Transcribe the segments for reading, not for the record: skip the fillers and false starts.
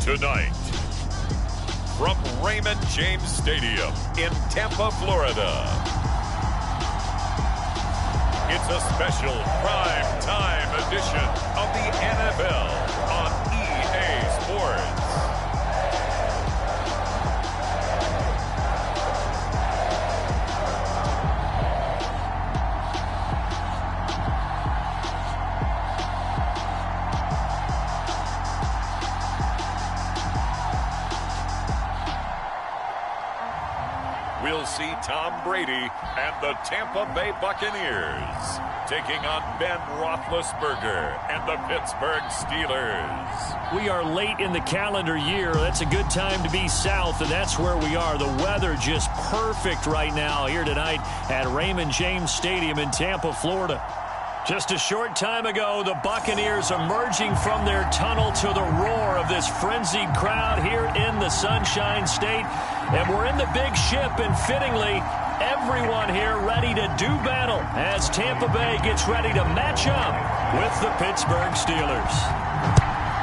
Tonight, from Raymond James Stadium in Tampa, Florida, it's a special prime time edition of the NFL on EA Sports. We'll see Tom Brady and the Tampa Bay Buccaneers taking on Ben Roethlisberger and the Pittsburgh Steelers. We are late in the calendar year. That's a good time to be south, and that's where we are. The weather just perfect right now here tonight at Raymond James Stadium in Tampa, Florida. Just a short time ago, the Buccaneers emerging from their tunnel to the roar of this frenzied crowd here in the Sunshine State. And we're in the big ship, and fittingly, everyone here ready to do battle as Tampa Bay gets ready to match up with the Pittsburgh Steelers.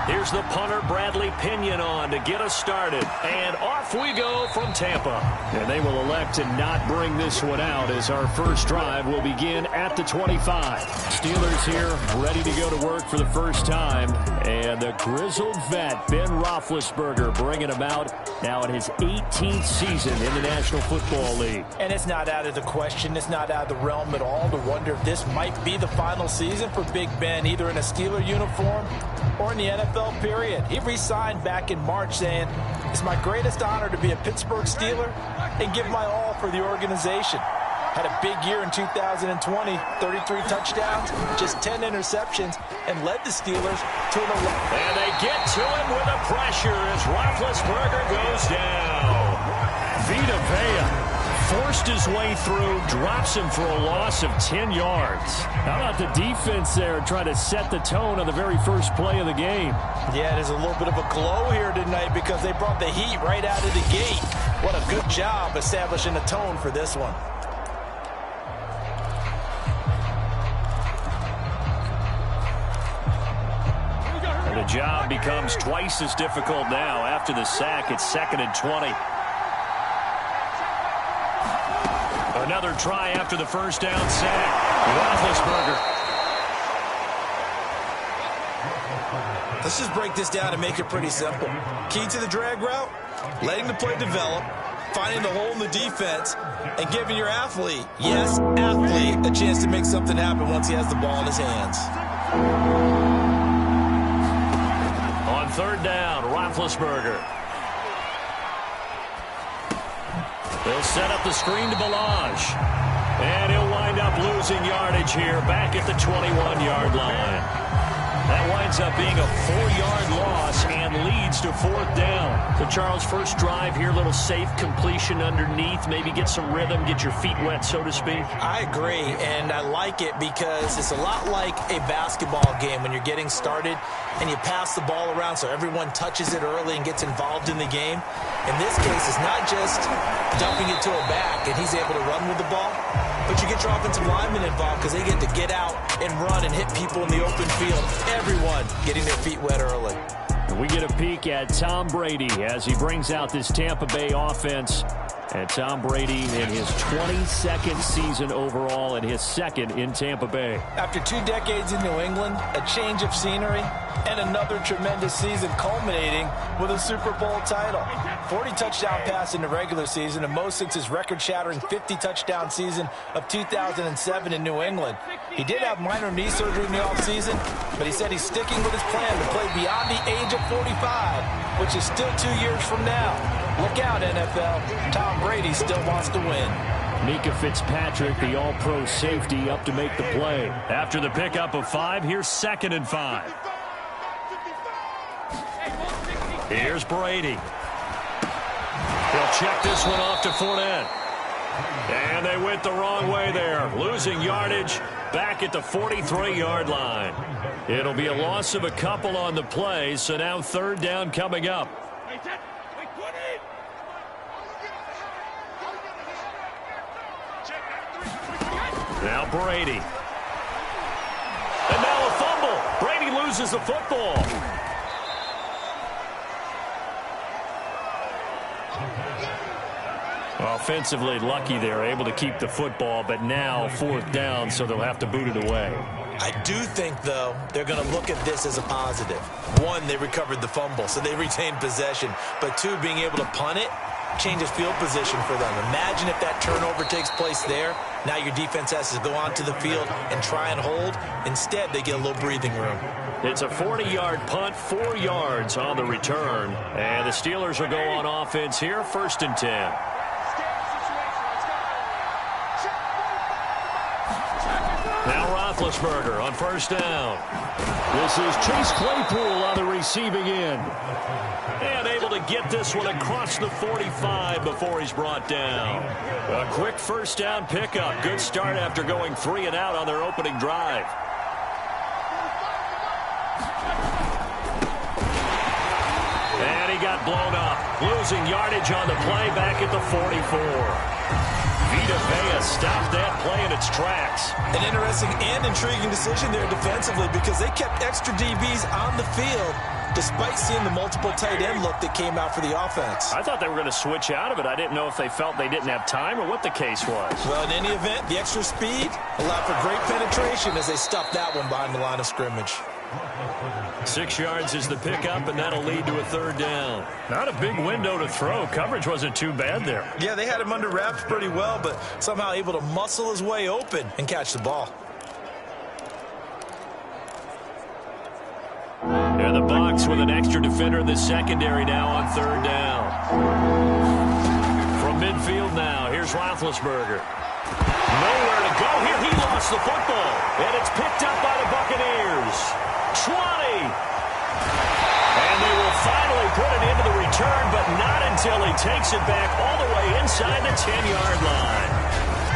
Here's the punter, Bradley Pinion, on to get us started. And off we go from Tampa. And they will elect to not bring this one out as our first drive will begin at the 25. Steelers here ready to go to work for the first time. And the grizzled vet, Ben Roethlisberger, bringing him out now in his 18th season in the National Football League. And it's not out of the question. It's not out of the realm at all to wonder if this might be the final season for Big Ben, either in a Steeler uniform or in the NFL period. He re-signed back in March saying, it's my greatest honor to be a Pittsburgh Steeler and give my all for the organization. Had a big year in 2020, 33 touchdowns, just 10 interceptions, and led the Steelers to an 11. And they get to him with the pressure as Roethlisberger goes down. Vita Vea forced his way through, drops him for a loss of 10 yards. How about the defense there trying to set the tone on the very first play of the game? Yeah, there's a little bit of a glow here tonight because they brought the heat right out of the gate. What a good job establishing a tone for this one. And the job becomes twice as difficult now after the sack. It's 2nd and 20. Another try after the first down sack. Roethlisberger. Let's just break this down and make it pretty simple. Key to the drag route, letting the play develop, finding the hole in the defense, and giving your athlete, yes, athlete, a chance to make something happen once he has the ball in his hands. On 3rd down, Roethlisberger. They'll set up the screen to Balaj. And he'll wind up losing yardage here back at the 21-yard line. That winds up being a 4-yard loss and leads to 4th down. So, Charles, first drive here, little safe completion underneath. Maybe get some rhythm, get your feet wet, so to speak. I agree, and I like it because it's a lot like a basketball game when you're getting started and you pass the ball around so everyone touches it early and gets involved in the game. In this case, it's not just dumping it to a back and he's able to run with the ball, but you get your offensive linemen involved because they get to get out and run and hit people in the open field. Everyone getting their feet wet early. And we get a peek at Tom Brady as he brings out this Tampa Bay offense. And Tom Brady in his 22nd season overall and his 2nd in Tampa Bay. After 2 decades in New England, a change of scenery, and another tremendous season culminating with a Super Bowl title. 40 touchdown pass in the regular season, and most since his record-shattering 50 touchdown season of 2007 in New England. He did have minor knee surgery in the offseason, but he said he's sticking with his plan to play beyond the age of 45, which is still 2 years from now. Look out, NFL. Tom Brady still wants to win. Mika Fitzpatrick, the all-pro safety, up to make the play. After the pickup of 5, here's 2nd and 5. Here's Brady. He'll check this one off to Fournette. And they went the wrong way there, losing yardage back at the 43-yard line. It'll be a loss of a couple on the play, so now third down coming up. Now Brady. And now a fumble. Brady loses the football. Offensively lucky they're able to keep the football, but now fourth down, so they'll have to boot it away. I do think, though, they're going to look at this as a positive. One, they recovered the fumble, so they retained possession. But two, being able to punt it changes field position for them. Imagine if that turnover takes place there. Now your defense has to go onto the field and try and hold. Instead, they get a little breathing room. It's a 40-yard punt, 4 yards on the return. And the Steelers will go on offense here, 1st and 10. Now Roethlisberger on 1st down. This is Chase Claypool on the receiving end. And able to get this one across the 45 before he's brought down. A quick 1st down pickup. Good start after going 3 and out on their opening drive. And he got blown up. Losing yardage on the play back at the 44. Vita Vea stopped that play in its tracks. An interesting and intriguing decision there defensively because they kept extra DBs on the field despite seeing the multiple tight end look that came out for the offense. I thought they were going to switch out of it. I didn't know if they felt they didn't have time or what the case was. Well, in any event, the extra speed allowed for great penetration as they stuffed that one behind the line of scrimmage. 6 yards is the pickup, and that'll lead to a 3rd down. Not a big window to throw. Coverage wasn't too bad there. Yeah, they had him under wraps pretty well, but somehow able to muscle his way open and catch the ball. And the Bucs with an extra defender in the secondary now on 3rd down. From midfield now, here's Roethlisberger. Nowhere to go here. He lost the football, and it's picked up by the Buccaneers. 20. And they will finally put it into the return, but not until he takes it back all the way inside the 10-yard line.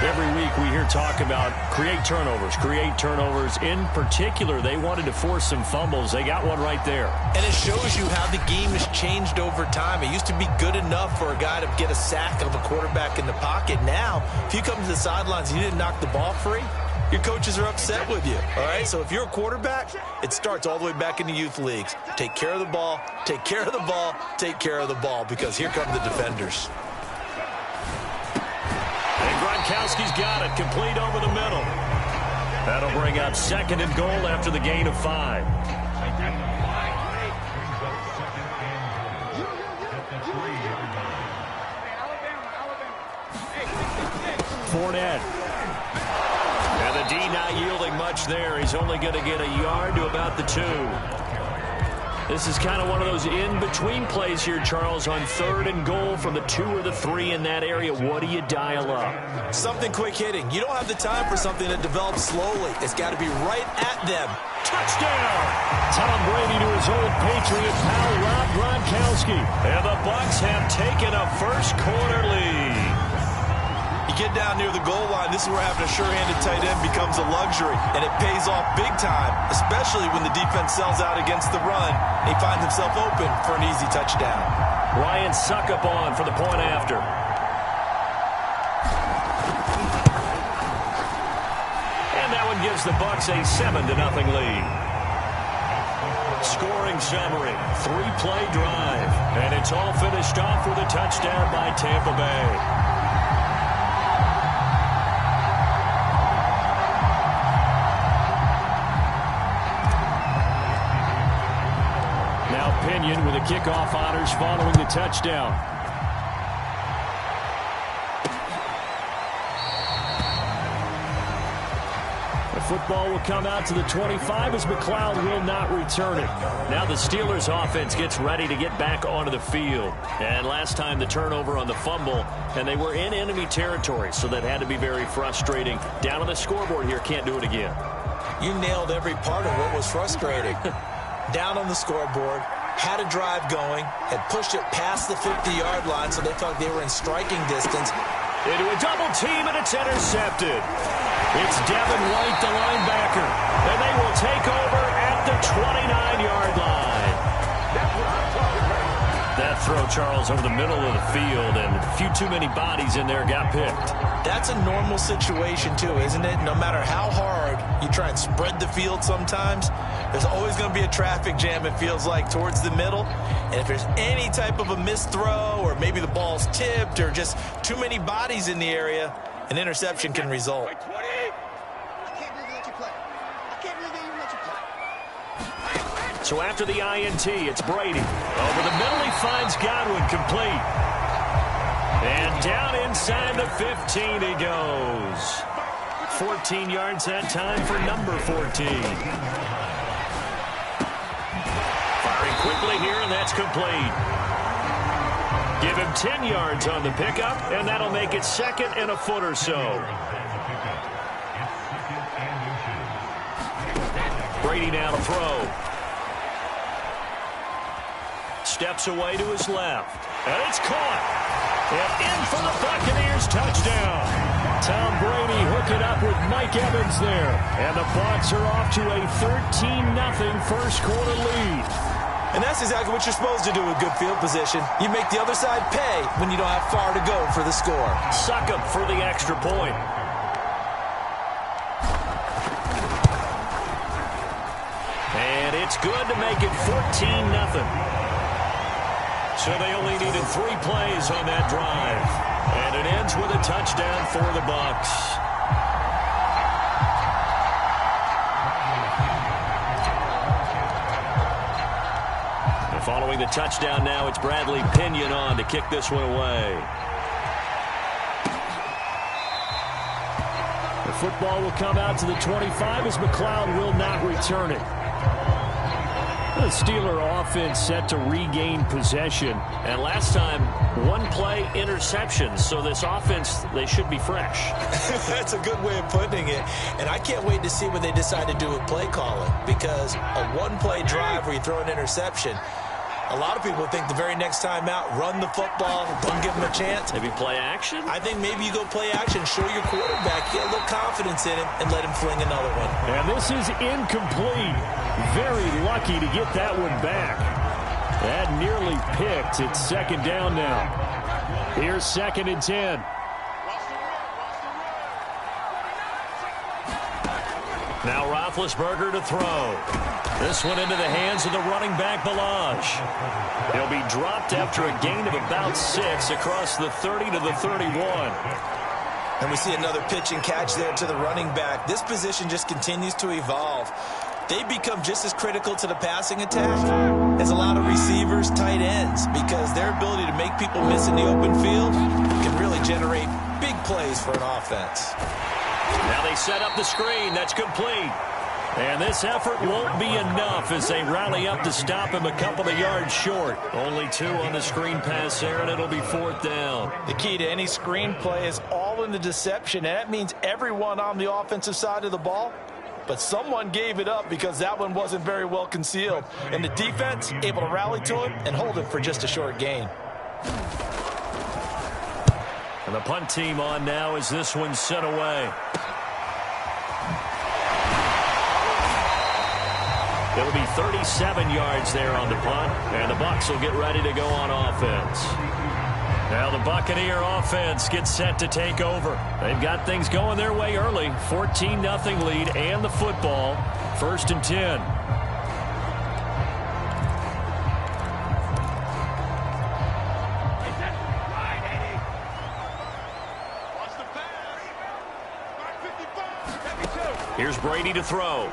Every week we hear talk about create turnovers. In particular, they wanted to force some fumbles. They got one right there. And it shows you how the game has changed over time. It used to be good enough for a guy to get a sack of a quarterback in the pocket. Now, if you come to the sidelines and you didn't knock the ball free, your coaches are upset with you, all right? So if you're a quarterback, it starts all the way back in the youth leagues. Take care of the ball, take care of the ball, take care of the ball, because here come the defenders. And Gronkowski's got it, complete over the middle. That'll bring up 2nd and goal after the gain of 5. Fournette. And the D not yielding much there. He's only going to get a yard to about the 2. This is kind of one of those in-between plays here, Charles, on 3rd and goal from the 2 or the 3 in that area. What do you dial up? Something quick hitting. You don't have the time for something that develops slowly. It's got to be right at them. Touchdown! Tom Brady to his old Patriot pal, Rob Gronkowski. And the Bucs have taken a first quarter lead. You get down near the goal line, this is where having a sure-handed tight end becomes a luxury, and it pays off big time, especially when the defense sells out against the run. He finds himself open for an easy touchdown. Ryan Suckup on for the point after. And that one gives the Bucs a 7-0 lead. Scoring summary, 3-play drive, and it's all finished off with a touchdown by Tampa Bay. Pinion with the kickoff honors following the touchdown. The football will come out to the 25 as McLeod will not return it. Now the Steelers offense gets ready to get back onto the field. And last time the turnover on the fumble, and they were in enemy territory, so that had to be very frustrating. Down on the scoreboard here, can't do it again. You nailed every part of what was frustrating. Down on the scoreboard, had a drive going, had pushed it past the 50-yard line, so they felt they were in striking distance. Into a double team, and it's intercepted. It's Devin White, the linebacker, and they will take over at the 29-yard line. That throw, Charles, over the middle of the field, and a few too many bodies in there got picked. That's a normal situation, too, isn't it? No matter how hard you try and spread the field sometimes, there's always going to be a traffic jam, it feels like, towards the middle. And if there's any type of a missed throw, or maybe the ball's tipped, or just too many bodies in the area, an interception can result. So after the INT, it's Brady. Over the middle, he finds Godwin, complete. And down inside the 15 he goes. 14 yards that time for number 14. Firing quickly here, and that's complete. Give him 10 yards on the pickup, and that'll make it second and a foot or so. Brady now to throw. Steps away to his left. And it's caught. And in for the Buccaneers touchdown. Tom Brady hooking up with Mike Evans there. And the Bucs are off to a 13-0 first quarter lead. And that's exactly what you're supposed to do with good field position. You make the other side pay when you don't have far to go for the score. Suck up for the extra point. And it's good to make it 14-0. So they only needed 3 plays on that drive. And it ends with a touchdown for the Bucs. And following the touchdown now, it's Bradley Pinion on to kick this one away. The football will come out to the 25 as McLeod will not return it. The Steeler offense set to regain possession. And last time, 1 play interception. So this offense, they should be fresh. That's a good way of putting it. And I can't wait to see what they decide to do with play calling. Because a 1-play drive where you throw an interception, a lot of people think the very next time out, run the football, don't give them a chance. Maybe play action? I think maybe you go play action, show your quarterback, get a little confidence in him, and let him fling another one. And this is incomplete. Very lucky to get that one back. That nearly picked. It's second down now. Here's 2nd and 10. Now Roethlisberger to throw. This one into the hands of the running back, Balaj. He'll be dropped after a gain of about 6 across the 30 to the 31. And we see another pitch and catch there to the running back. This position just continues to evolve. They become just as critical to the passing attack as a lot of receivers, tight ends, because their ability to make people miss in the open field can really generate big plays for an offense. Now they set up the screen. That's complete. And this effort won't be enough as they rally up to stop him a couple of yards short. Only 2 on the screen pass there, and it'll be 4th down. The key to any screen play is all in the deception, and that means everyone on the offensive side of the ball. But someone gave it up because that one wasn't very well concealed. And the defense able to rally to him and hold it for just a short gain. And the punt team on now as this one's sent away. It'll be 37 yards there on the punt. And the Bucs will get ready to go on offense. Now the Buccaneer offense gets set to take over. They've got things going their way early. 14-0 lead and the football. 1st and 10. Here's Brady to throw.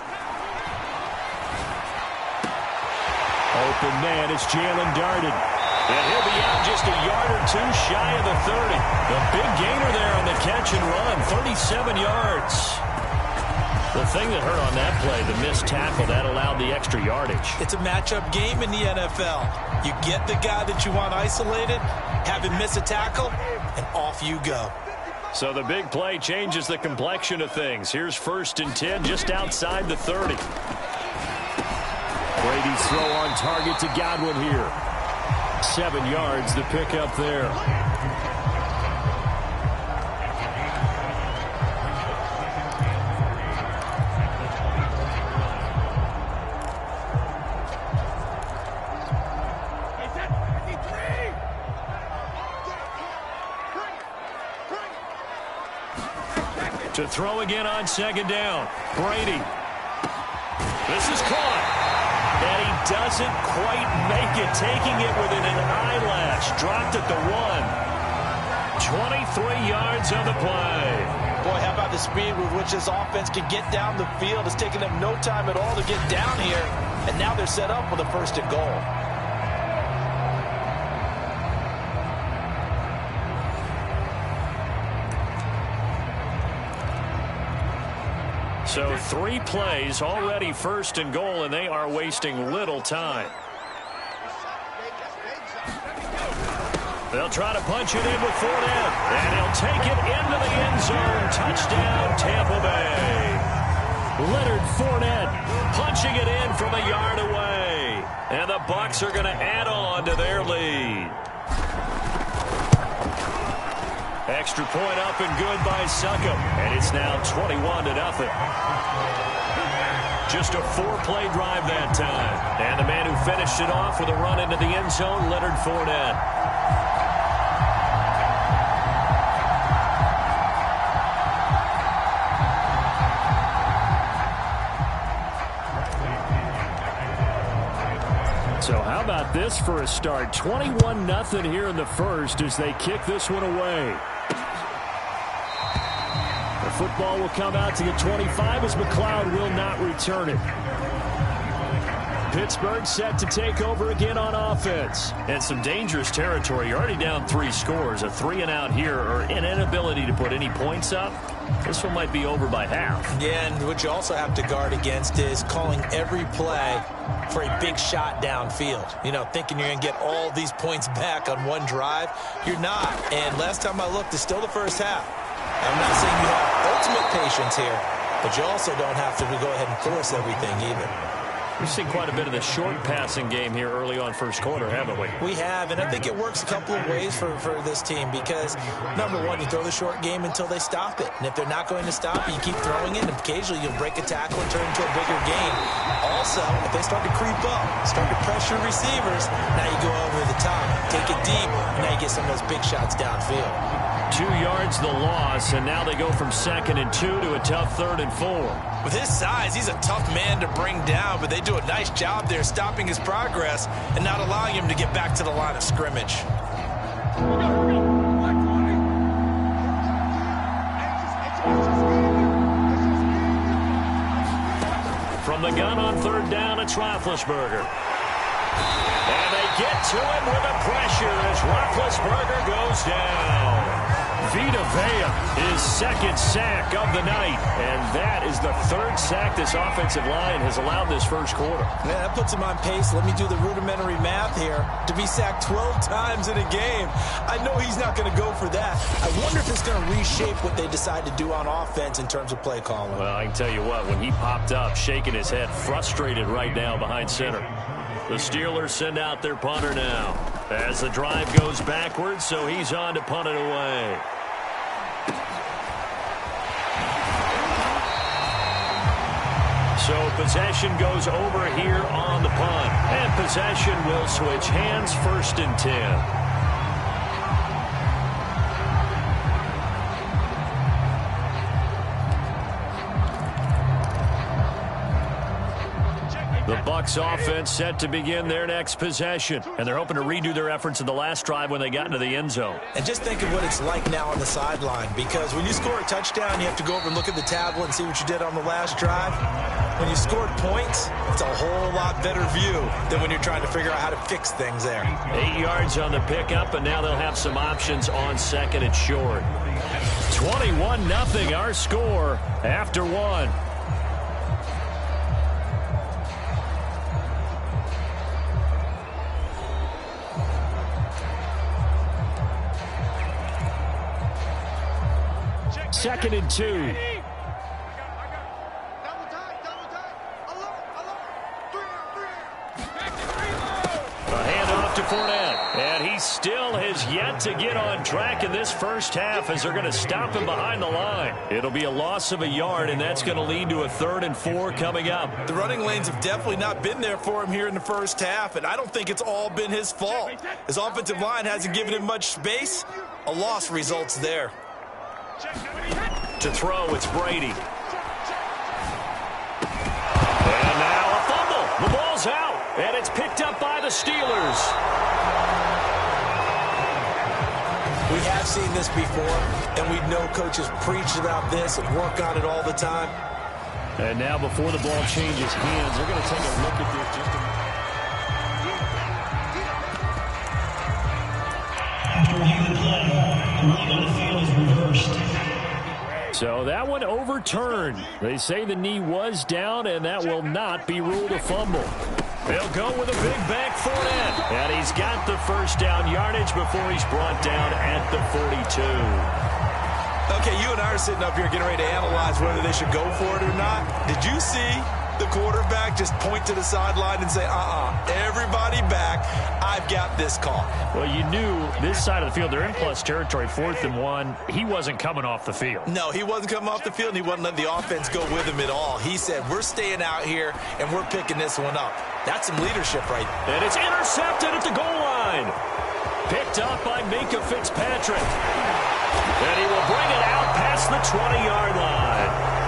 Open man, it's Jalen Darden. And he'll be out just a yard or 2 shy of the 30. The big gainer there on the catch and run, 37 yards. The thing that hurt on that play, the missed tackle, that allowed the extra yardage. It's a matchup game in the NFL. You get the guy that you want isolated, have him miss a tackle, and off you go. So the big play changes the complexion of things. Here's 1st and 10 just outside the 30. Brady's throw on target to Godwin here. 7 yards the pickup there. To throw again on second down. Brady. This is caught. And he doesn't quite make it, taking it within an eyelash. Dropped at the 1. 23 yards on the play. Boy, how about the speed with which this offense can get down the field? It's taken them no time at all to get down here. And now they're set up with a 1st and goal. So 3 plays, already 1st and goal, and they are wasting little time. They'll try to punch it in with Fournette, and he'll take it into the end zone. Touchdown, Tampa Bay. Leonard Fournette punching it in from a yard away. And the Bucs are going to add on to their lead. Extra point up and good by Succop. And it's now 21-0. Just a 4-play drive that time. And the man who finished it off with a run into the end zone, Leonard Fournette. So how about this for a start? 21-0 here in the first as they kick this one away. The football will come out to the 25 as McLeod will not return it. Pittsburgh set to take over again on offense. And some dangerous territory. You're already down 3 scores. A 3-and-out here or an inability to put any points up. This one might be over by half. Yeah, and what you also have to guard against is calling every play for a big shot downfield. You know, thinking you're going to get all these points back on one drive. You're not. And last time I looked, it's still the first half. I'm not saying you have ultimate patience here, but you also don't have to go ahead and force everything either. We've seen quite a bit of the short passing game here early on first quarter, haven't we? We have, and I think it works a couple of ways for this team because, number one, you throw the short game until they stop it. And if they're not going to stop it, you keep throwing it, and occasionally you'll break a tackle and turn into a bigger game. Also, if they start to creep up, start to pressure receivers, now you go over the top, take it deep, and now you get some of those big shots downfield. 2 yards the loss, and now they go from 2nd and 2 to a tough 3rd and 4. With his size, he's a tough man to bring down, but they do a nice job there stopping his progress and not allowing him to get back to the line of scrimmage. From the gun on 3rd down, it's Roethlisberger. And they get to him with the pressure as Roethlisberger goes down. Vita Vea, his 2nd sack of the night. And that is the 3rd sack this offensive line has allowed this first quarter. Man, that puts him on pace. Let me do the rudimentary math here. To be sacked 12 times in a game, I know he's not going to go for that. I wonder if it's going to reshape what they decide to do on offense in terms of play calling. Well, I can tell you what, when he popped up, shaking his head, frustrated right now behind center. The Steelers send out their punter now as the drive goes backwards, so he's on to punt it away. So possession goes over here on the punt. And possession will switch hands, 1st and 10. The Bucs offense set to begin their next possession. And they're hoping to redo their efforts in the last drive when they got into the end zone. And just think of what it's like now on the sideline. Because when you score a touchdown, you have to go over and look at the tablet and see what you did on the last drive. When you scored points, it's a whole lot better view than when you're trying to figure out how to fix things there. 8 yards on the pickup, and now they'll have some options on 2nd and short. 21-0 our score after 1. Second and 2. To Fournette, and he still has yet to get on track in this first half as they're going to stop him behind the line. It'll be a loss of a yard, and that's going to lead to a 3rd and 4 coming up. The running lanes have definitely not been there for him here in the first half, and I don't think it's all been his fault. His offensive line hasn't given him much space. A loss results there. To throw, it's Brady. And now a fumble. The ball's out, and it's picked up by the Steelers. We have seen this before, and we know coaches preach about this and work on it all the time. And now before the ball changes hands, they're going to take a look at this just a minute. After reviewing the play, the ruling on the field is reversed. So that one overturned. They say the knee was down, and that will not be ruled a fumble. They'll go with a big back foot in. And he's got the first down yardage before he's brought down at the 42. Okay, you and I are sitting up here getting ready to analyze whether they should go for it or not. Did you see the quarterback just point to the sideline and say, everybody back, I've got this call? Well, you knew this side of the field, they're in plus territory, 4th and 1. He wasn't coming off the field. No, he wasn't coming off the field, and he wasn't letting the offense go with him at all. He said, we're staying out here, and we're picking this one up. That's some leadership right there. And it's intercepted at the goal line. Picked up by Minka Fitzpatrick. And he will bring it out past the 20-yard line.